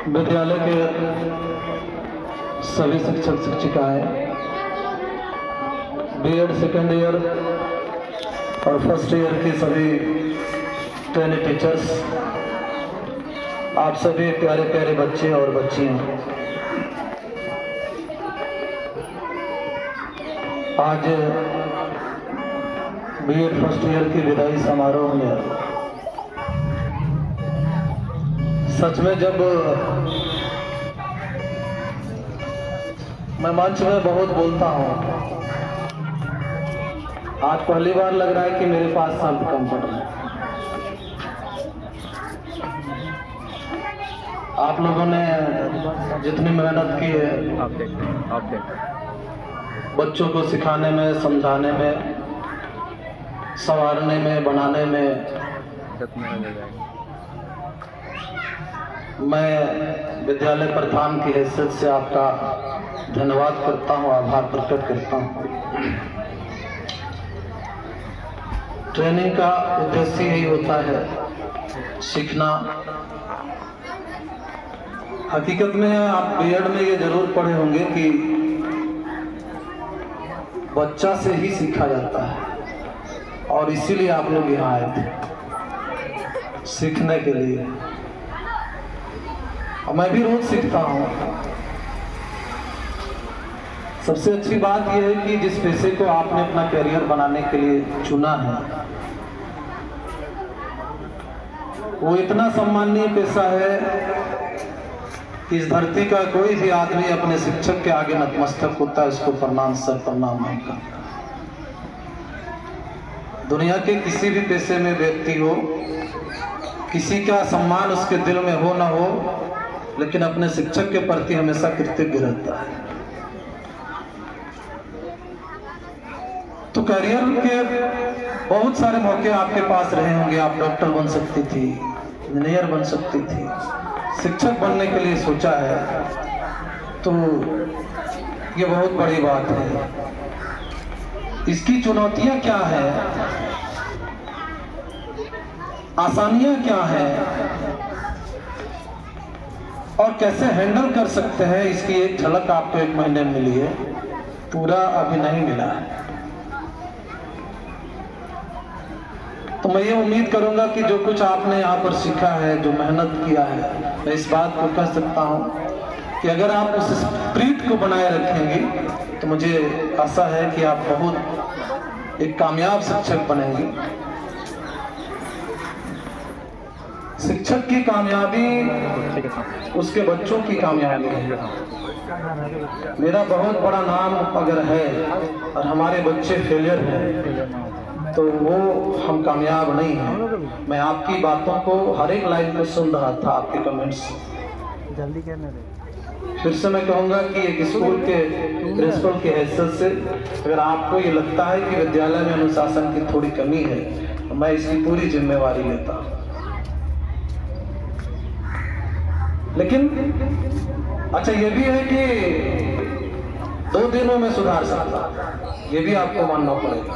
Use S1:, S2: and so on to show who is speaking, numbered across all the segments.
S1: विद्यालय के सभी शिक्षक शिक्षिकाएं, बीएड सेकेंड ईयर और फर्स्ट ईयर के सभी ट्रेनी टीचर्स, आप सभी प्यारे प्यारे बच्चे और बच्चियां, आज बीएड फर्स्ट ईयर की विदाई समारोह में सच में जब मैं मंच में बहुत बोलता हूँ, आज पहली बार लग रहा है कि मेरे पास शब्द कम पड़ रहे हैं। आप लोगों ने जितनी मेहनत की है बच्चों को सिखाने में, समझाने में, संवारने में, बनाने में, मैं विद्यालय प्रधान की हैसियत से आपका धन्यवाद करता हूँ, आभार प्रकट करता हूँ। ट्रेनिंग का उद्देश्य यही होता है, सीखना। हकीकत में आप बीएड में ये जरूर पढ़े होंगे कि बच्चा से ही सीखा जाता है और इसीलिए आप लोग यहाँ आए थे, सीखने के लिए। मैं भी रोज सीखता हूँ। सबसे अच्छी बात यह है कि जिस पेशे को आपने अपना करियर बनाने के लिए चुना है वो इतना सम्माननीय पेशा है कि इस धरती का कोई भी आदमी अपने शिक्षक के आगे नतमस्तक होता है, उसको प्रणाम सर प्रणाम नहीं करता। दुनिया के किसी भी पेशे में व्यक्ति हो, किसी का सम्मान उसके दिल में हो ना हो, लेकिन अपने शिक्षक के प्रति हमेशा कृतज्ञ रहता है। तो करियर के बहुत सारे मौके आपके पास रहे होंगे। आप डॉक्टर बन सकती थी, इंजीनियर बन सकती थी, शिक्षक बनने के लिए सोचा है तो ये बहुत बड़ी बात है। इसकी चुनौतियां क्या है, आसानियां क्या है और कैसे हैंडल कर सकते हैं, इसकी एक झलक आपको 1 महीने में मिली है, पूरा अभी नहीं मिला है। तो मैं ये उम्मीद करूंगा कि जो कुछ आपने यहाँ पर सीखा है, जो मेहनत किया है, मैं इस बात को कह सकता हूँ कि अगर आप उस स्पिरिट को बनाए रखेंगे तो मुझे आशा है कि आप बहुत एक कामयाब शिक्षक बनेंगे। शिक्षक की कामयाबी उसके बच्चों की कामयाबी है। मेरा बहुत बड़ा नाम अगर है और हमारे बच्चे फेलियर हैं तो वो हम कामयाब नहीं हैं। मैं आपकी बातों को हर एक लाइन में सुन रहा था, आपके कमेंट्स। जल्दी कहने दे। फिर से मैं कहूँगा कि एक स्कूल के प्रिंसिपल की हैसियत से अगर आपको ये लगता है कि विद्यालय में अनुशासन की थोड़ी कमी है तो मैं इसकी पूरी जिम्मेवारी लेता हूँ। लेकिन अच्छा ये भी है कि 2 दिनों में सुधार सकता, ये भी आपको मानना पड़ेगा।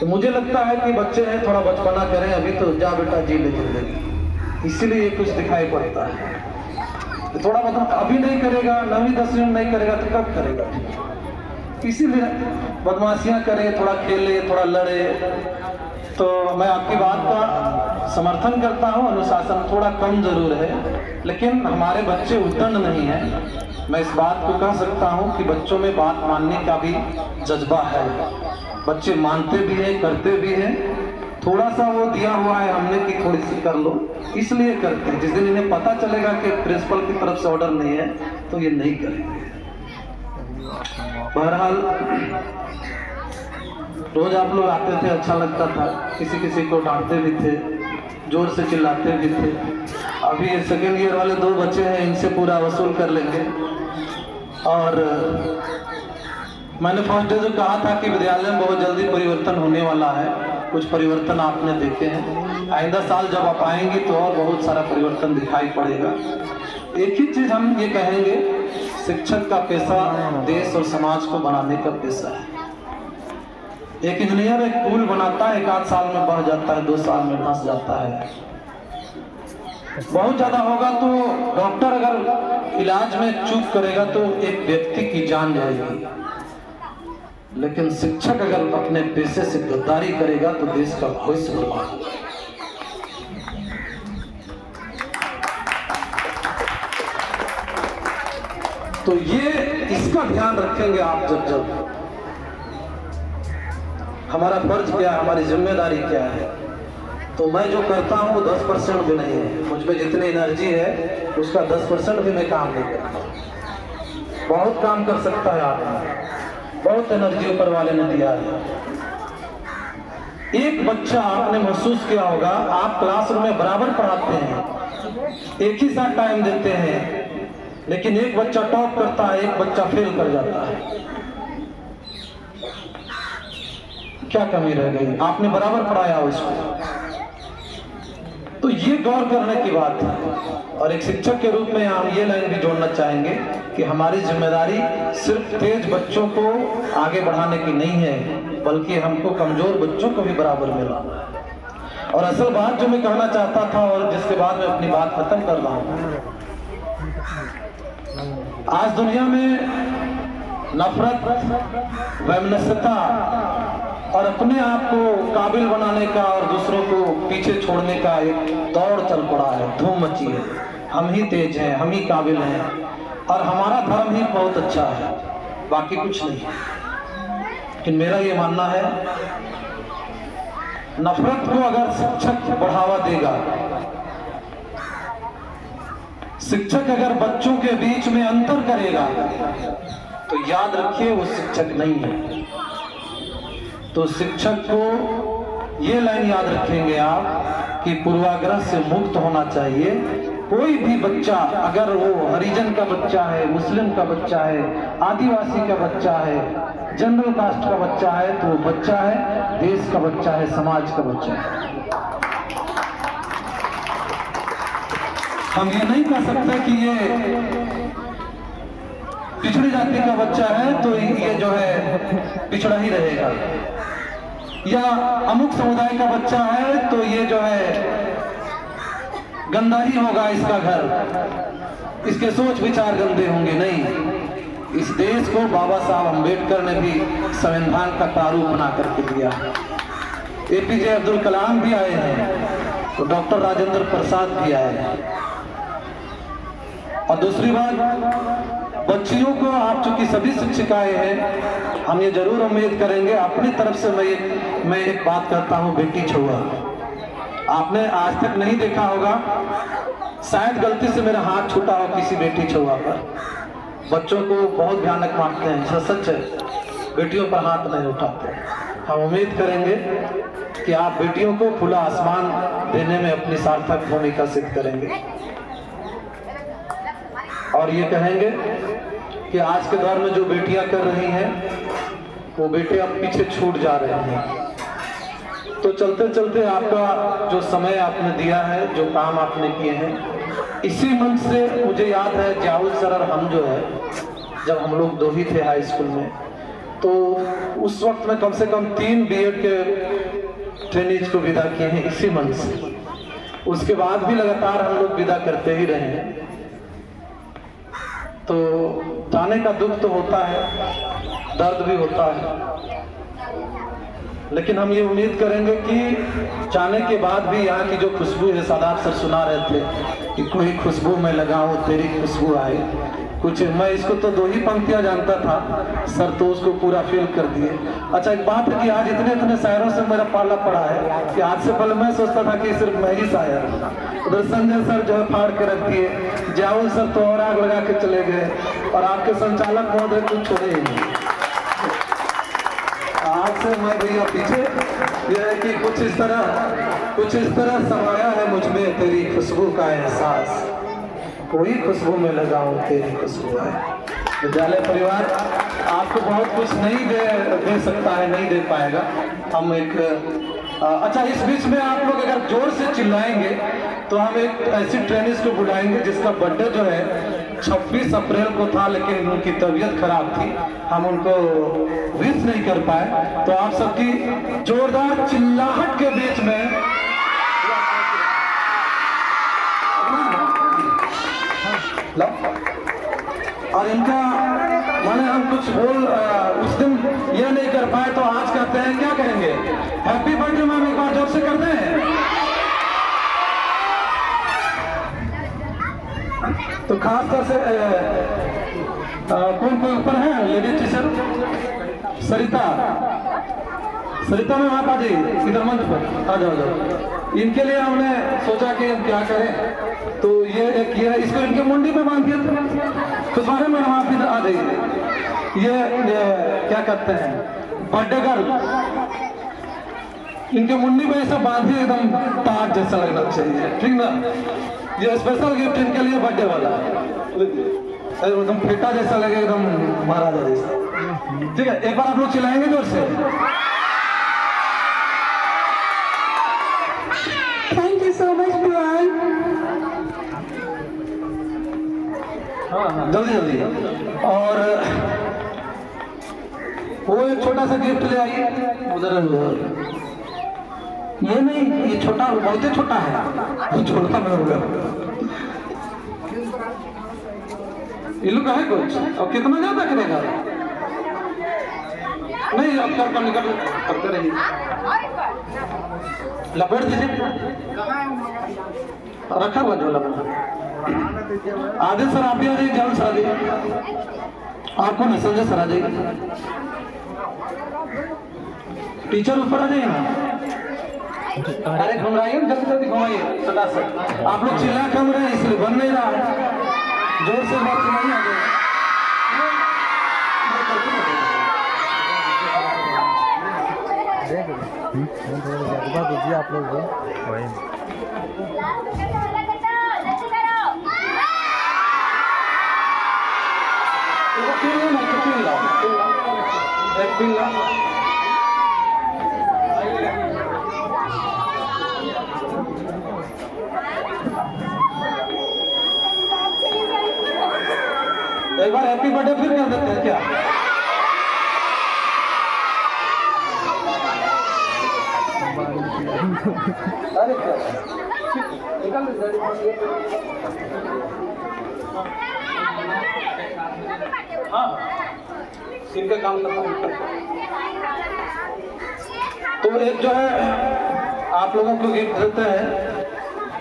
S1: तो मुझे लगता है कि बच्चे हैं, थोड़ा बचपना करें, अभी तो जा बेटा जी ले जिंदगी, इसीलिए कुछ दिखाई पड़ता है। तो थोड़ा मतलब अभी नहीं करेगा, 9वीं 10वीं में नहीं करेगा तो कब करेगा? इसीलिए बदमाशियां करे, थोड़ा खेले, थोड़ा लड़े। तो मैं आपकी बात का समर्थन करता हूं, अनुशासन थोड़ा कम जरूर है, लेकिन हमारे बच्चे उद्दंड नहीं है। मैं इस बात को कह सकता हूं कि बच्चों में बात मानने का भी जज्बा है, बच्चे मानते भी हैं, करते भी हैं। थोड़ा सा वो दिया हुआ है हमने कि थोड़ी सी कर लो, इसलिए करते हैं। जिस दिन इन्हें पता चलेगा कि प्रिंसिपल की तरफ से ऑर्डर नहीं है तो ये नहीं करेंगे। बहरहाल रोज आप लोग आते थे, अच्छा लगता था, किसी किसी को डांटते भी थे, जोर से चिल्लाते भी थे। अभी ये सेकेंड ईयर वाले 2 बच्चे हैं, इनसे पूरा वसूल कर लेंगे। और मैंने फर्स्ट डे जो कहा था कि विद्यालय में बहुत जल्दी परिवर्तन होने वाला है, कुछ परिवर्तन आपने देखे हैं। आइंदा साल जब आप आएंगे तो और बहुत सारा परिवर्तन दिखाई पड़ेगा। एक ही चीज हम ये कहेंगे, शिक्षक का पेशा देश और समाज को बनाने का पेशा है। एक इंजीनियर एक पुल बनाता है, 1 आध साल में बढ़ जाता है, 2 साल में धंस जाता है। बहुत ज्यादा होगा तो डॉक्टर अगर इलाज में चूक करेगा तो एक व्यक्ति की जान जाएगी, लेकिन शिक्षक अगर अपने पेशे से गद्दारी करेगा तो देश का भविष्य बर्बाद होगा। तो ये इसका ध्यान रखेंगे आप जब हमारा फर्ज क्या है, हमारी जिम्मेदारी क्या है। तो मैं जो करता हूँ वो 10% भी नहीं है, मुझ में जितनी एनर्जी है उसका 10% भी मैं काम नहीं करता। बहुत काम कर सकता है आदमी, बहुत एनर्जी ऊपर वाले ने दिया है। एक बच्चा आपने महसूस किया होगा, आप क्लासरूम में बराबर पढ़ाते हैं, एक ही साथ टाइम देते हैं, लेकिन एक बच्चा टॉप करता है, एक बच्चा फेल कर जाता है। क्या कमी रह गई? आपने बराबर पढ़ाया उसको। तो ये गौर करने की बात है। और एक शिक्षक के रूप में हम ये लाइन भी जोड़ना चाहेंगे कि हमारी जिम्मेदारी सिर्फ तेज बच्चों को आगे बढ़ाने की नहीं है, बल्कि हमको कमजोर बच्चों को भी बराबर मिला। और असल बात जो मैं कहना चाहता था और जिसके बाद मैं अपनी बात खत्म कर रहा हूँ, आज दुनिया में नफरत, वैमनस्यता और अपने आप को काबिल बनाने का और दूसरों को पीछे छोड़ने का एक दौड़ चल पड़ा है, धूम मची है। हम ही तेज हैं, हम ही काबिल हैं और हमारा धर्म ही बहुत अच्छा है, बाकी कुछ नहीं है। लेकिन मेरा ये मानना है, नफरत को अगर शिक्षक बढ़ावा देगा, शिक्षक अगर बच्चों के बीच में अंतर करेगा, तो याद रखिए वो शिक्षक नहीं है। तो शिक्षक को ये लाइन याद रखेंगे आप कि पूर्वाग्रह से मुक्त होना चाहिए। कोई भी बच्चा, अगर वो हरिजन का बच्चा है, मुस्लिम का बच्चा है, आदिवासी का बच्चा है, जनरल कास्ट का बच्चा है, तो वो बच्चा है, देश का बच्चा है, समाज का बच्चा है। हम ये नहीं कह सकते कि ये पिछड़ी जाति का बच्चा है तो ये जो है पिछड़ा ही रहेगा, या अमुक समुदाय का बच्चा है तो ये जो है गंदा ही होगा इसका घर, इसके सोच विचार गंदे होंगे। नहीं, इस देश को बाबा साहब अम्बेडकर ने भी संविधान का प्रारूप बना करके दिया। एपीजे अब्दुल कलाम भी आए हैं, तो डॉक्टर राजेंद्र प्रसाद भी आए हैं। और दूसरी बात, बच्चियों को आप चूंकि सभी शिक्षिकाएं हैं, हम ये जरूर उम्मीद करेंगे, अपनी तरफ से मैं एक बात करता हूँ, बेटी छुआ आपने आज तक नहीं देखा होगा, शायद गलती से मेरा हाथ छूटा हो किसी बेटी छुआ पर। बच्चों को बहुत भयानक मानते हैं, सच है, बेटियों पर हाथ नहीं उठाते। हम उम्मीद करेंगे कि आप बेटियों को खुला आसमान देने में अपनी सार्थक भूमिका सिद्ध करेंगे और ये कहेंगे कि आज के दौर में जो बेटियां कर रही हैं वो बेटे अब पीछे छूट जा रहे हैं। तो चलते चलते आपका जो समय आपने दिया है, जो काम आपने किए हैं, इसी मंच से मुझे याद है जावेद सर और हम जो है, जब हम लोग दो ही थे हाई स्कूल में, तो उस वक्त में कम से कम 3 बीएड के ट्रेनिज को विदा किए हैं इसी मंच से। उसके बाद भी लगातार हम लोग विदा करते ही रहे हैं। तो जाने का दुख तो होता है, दर्द भी होता है, लेकिन हम ये उम्मीद करेंगे कि जाने के बाद भी यहाँ की जो खुशबू है, सादात सर सुना रहे थे कि कोई खुशबू में लगाऊं तेरी खुशबू आए, कुछ मैं इसको तो 2 ही पंक्तियां जानता था, सर तो उसको पूरा फील कर दिए। अच्छा, एक बात है कि आज इतने शायरों से मेरा पाला पड़ा है कि आज से पहले मैं सोचता था कि सिर्फ मैं ही शायर। उधर संजय सर जो है फाड़ के रख दिए, जावेद सर तो और आग लगा के चले गए, और आपके संचालक महोदय कुछ छोड़े ही नहीं। आज से मैं भैया पीछे, यह है कि कुछ इस तरह समाया है मुझ में तेरी खुशबू का एहसास, कोई खुशबू में लगाऊं तेरी खुशबू है। विद्यालय परिवार आपको बहुत कुछ नहीं दे सकता है, नहीं दे पाएगा। हम एक अच्छा, इस बीच में आप लोग अगर जोर से चिल्लाएंगे तो हम एक ऐसी ट्रेनिस को बुलाएंगे जिसका बर्थडे जो है 26 अप्रैल को था, लेकिन उनकी तबीयत खराब थी, हम उनको विश नहीं कर पाए। तो आप सबकी जोरदार चिल्लाहट के बीच में लो। और इनका माने हम कुछ बोल उस दिन ये नहीं कर पाए तो आज कहते हैं, क्या कहेंगे? हैप्पी बर्थडे मैम, एक बार जोर से कर दें। तो खास तौर से कौन ऊपर है लेडी टीचर? सरिता, सरिता में आप आ जाइए इधर मंच पर, आ जाओ। इनके लिए हमने सोचा कि हम क्या करें, तो ये एक ये इसको इनके मुंडी पे बांध दिया। तो सारे में आप इधर आ जाइए। ये क्या करते हैं, बर्थडे गर्ल, इनके मुंडी पे ऐसा बांधिए एकदम ताज जैसा लगना चाहिए, ठीक ना? ये स्पेशल गिफ्ट इनके लिए बर्थडे वाला, एकदम फेटा जैसा लगे, एकदम महाराजा जैसा, ठीक है? एक बार आप लोग चिल्लाएंगे जोर से।
S2: Thank you so much to all.
S1: हाँ जल्दी जल्दी। और वो एक छोटा सा गिफ्ट ले आइए उधर। ये नहीं, ये छोटा, बहुत ही छोटा है, वो छोटा में हो गया। ये लोग है कुछ, और कितना ज्यादा करेगा? नहीं, अब कर निकल करते रहिए, लपेट दीजिए, रखा हुआ झोला में। आदिल सर आप भी आ जाइए, जल्द सर आ जाइए। आपको नहीं समझे सर, आ जाइए। टीचर ऊपर आ जाइए ना। अरे घुमाइए, जल्दी जल्दी घुमाइए सदा से। आप लोग चिल्ला कम रहे इसलिए बन नहीं रहा, जोर से बात सुनाइए। आ जाइए।
S3: दीजिए आप लोग वही
S1: एक बार हैप्पी बर्थडे फिर कर देते हैं क्या? अरे क्या हाँ, इनका काम करता। तो एक जो है आप लोगों को गिफ्ट देते हैं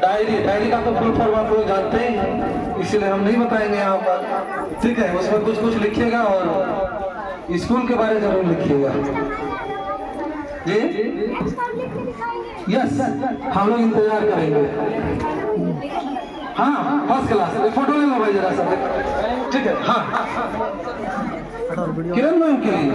S1: डायरी। डायरी का तो फुल फॉर्म आप लोग जानते ही हैं, इसलिए हम नहीं बताएंगे यहाँ पर, ठीक है? उसमें कुछ कुछ लिखिएगा और स्कूल के बारे में जरूर लिखिएगा जी। यस, हम लोग इंतजार करेंगे। हाँ, फर्स्ट क्लास। फोटो ले लो भाई जरा सा, ठीक है? हाँ, किरण मैम के लिए